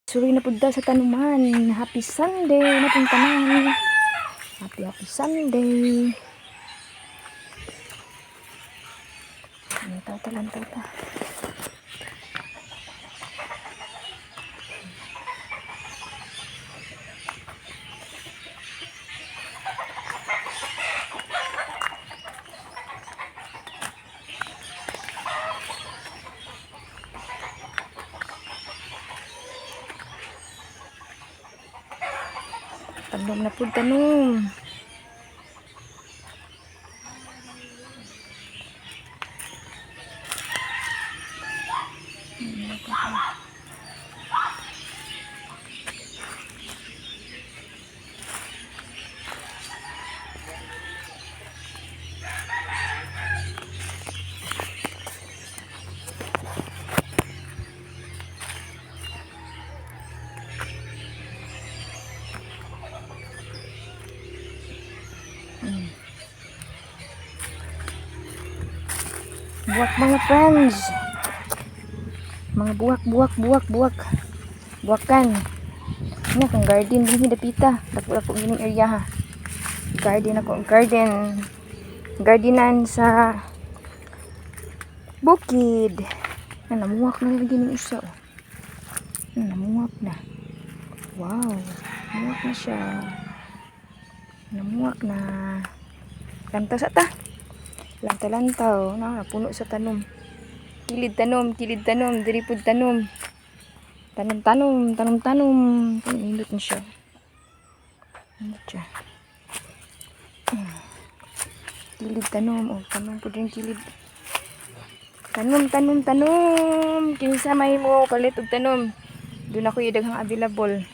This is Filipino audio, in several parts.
Suroy na pudda sa tanuman. Happy Sunday na pong tanan. Happy Sunday. Lantaw ta. Tanom na pud tanom. Buwak mga friends. Mga buwak. Buwakan. Ini akong garden din dapita. Dako gining area ha. Gardenan sa bukid. Namuwak na lagi ng usa. Namuwak na. Wow. Namuwak na siya. Namuwak na. Lantaw sa ta. Lantaw. Napuno sa tanom. Kilid tanom. Diri pud tanom. Tanom. Nindot na siya. Kilid tanom. Tanom po din kilid. Tanom. Kinsa may mo palit og tanom. Doon ako idaghang available.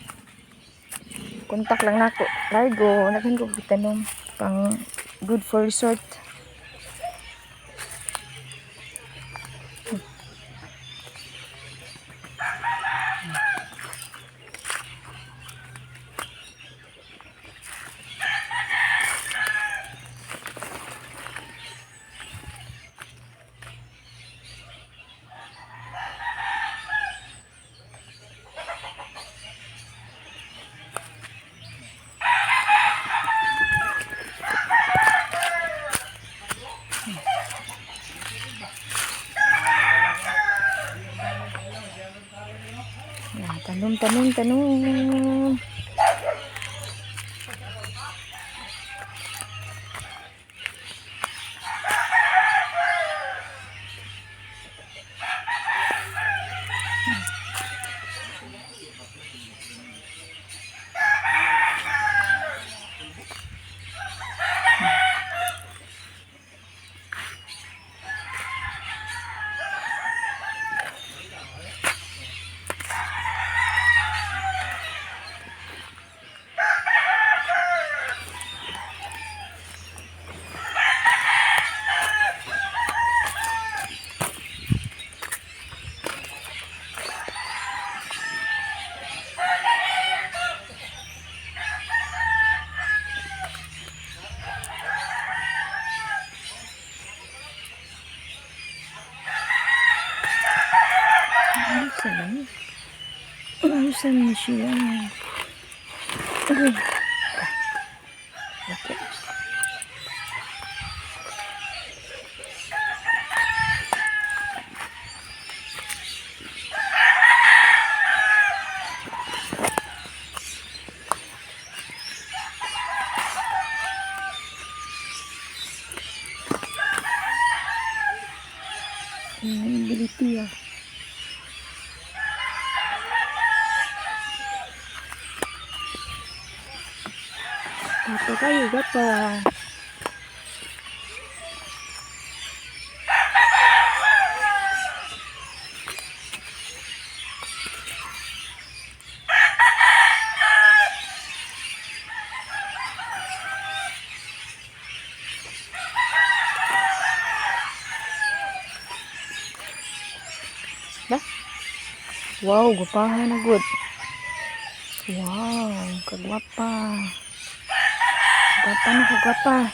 Kontak lang nako. Largo. Naghan ko tanom. Pang good for resort. Tanom. Ayusan mo siya. Okay. Ability ah. Apa kayu gapa? Dah? Wow, gupahan na good. Wow, kagwapa. Kagwapa.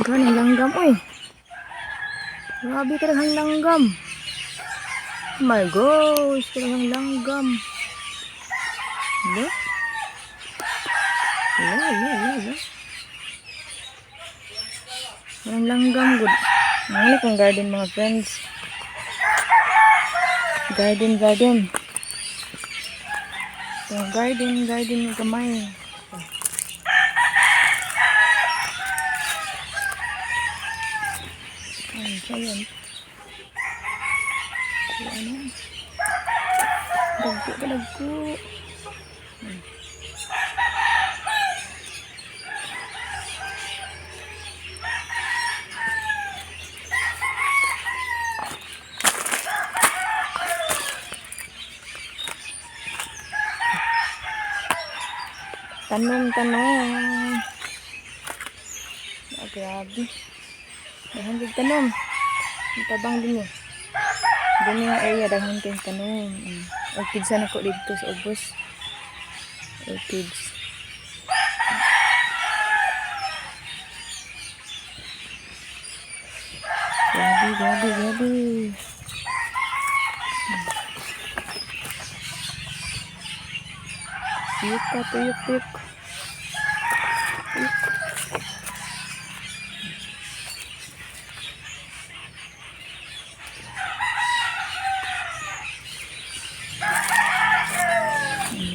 Gano'ng langgam, oy. Grabe ka ng langgam. Oh my gosh, ka ng langgam. Hala? Hala. Walang langgam, good. Nangyari kong garden mga friends. Garden. Yung garden yung kamay. Ay, siya yun. Dagko. Tanom. Ah, grabe. Dahan din tanom. Tabang din yun. Doon yung area, dahan din tanom. Orchids na ako dito sa ubos. Orchids. Grabe. Tuyok.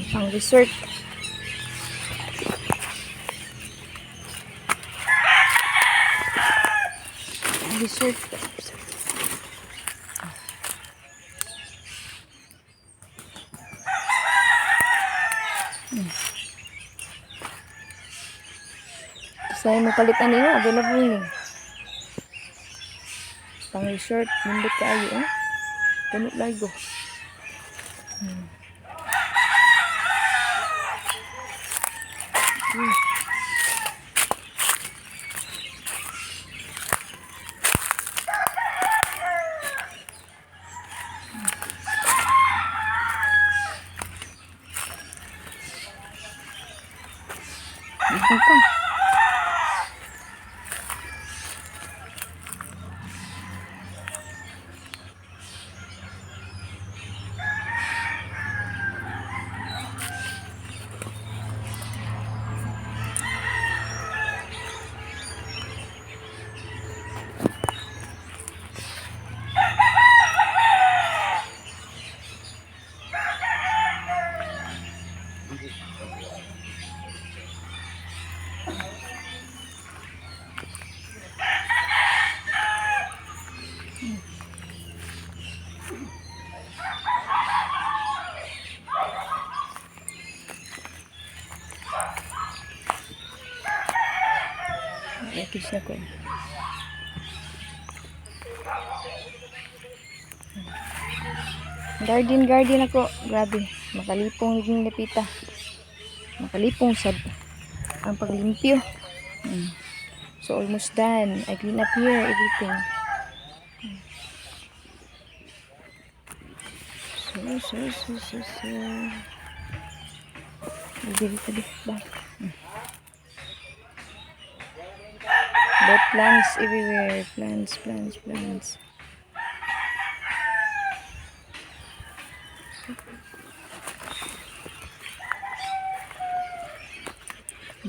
Pang dessert. Saya mo palitan niyo, available ni. Pang resort, nindot kayo, puno lago. Ito pa. Orchids na ko. Garden ako. Grabe. Makalipong yung lapita. Makalipong sad ang paglimpyo. So almost done. I clean up here everything. So. Dito ba? But plants everywhere. Plants.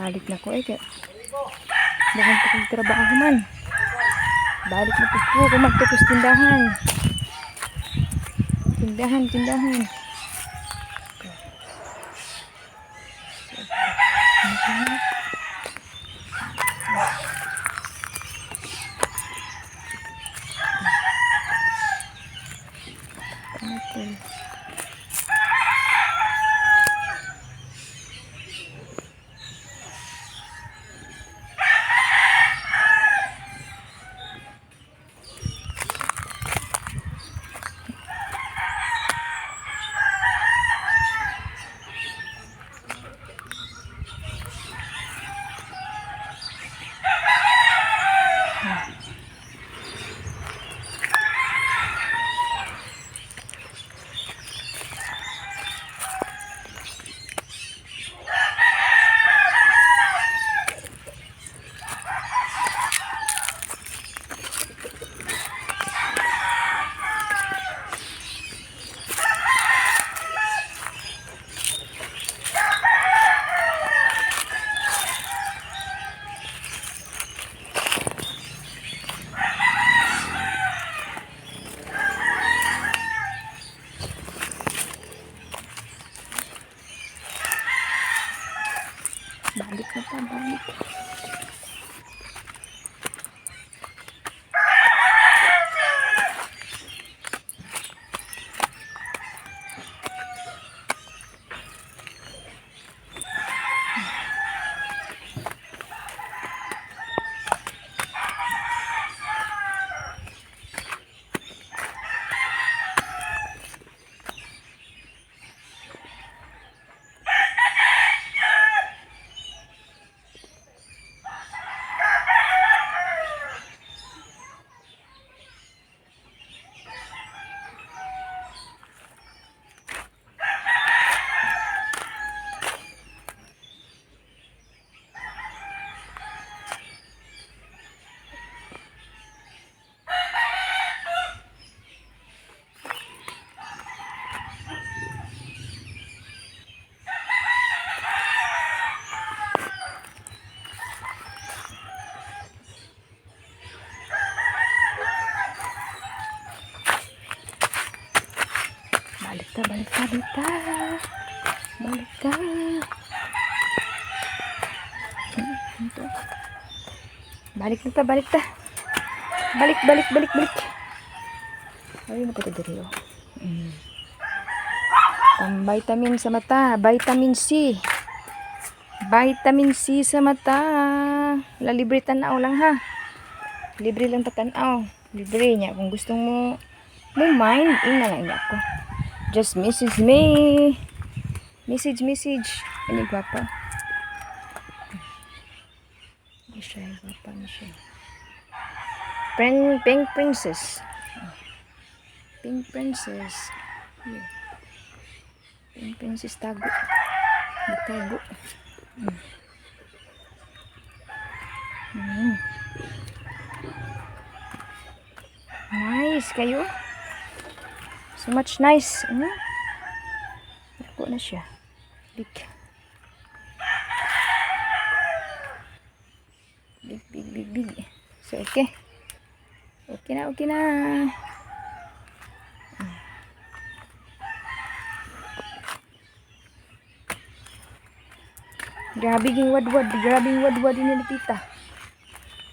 Balik na ko kaya bakit pa kong trabaho man. Balik na po kung magtapos tindahan. Balik ka, balik ka. Balik ka. Ito. Balik na ta, balik ta. Balik, balik, balik, balik. Ay, mo ko ito dito. Vitamin sa mata. Vitamin C. Vitamin C sa mata. Libre tanaw lang ha. Libre lang tatanaw. Libre niya. Kung gusto mo mind, ina lang niya ako. Just message me. Message. Ini guwapa. Siya, guwapa na siya. Pink princess. Pink princess. Yeah. Pink princess tago. Tago. Nice kayo. So much nice. Ako na siya. Big. Big. So, okay. Okay na. Grabing wadwad ini ni tita.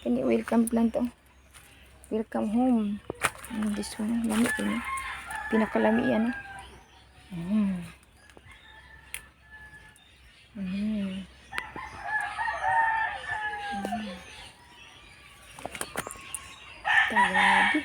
Kani welcome plan to. Welcome home. This one, lami ini. Pinakalami yan. Grabe.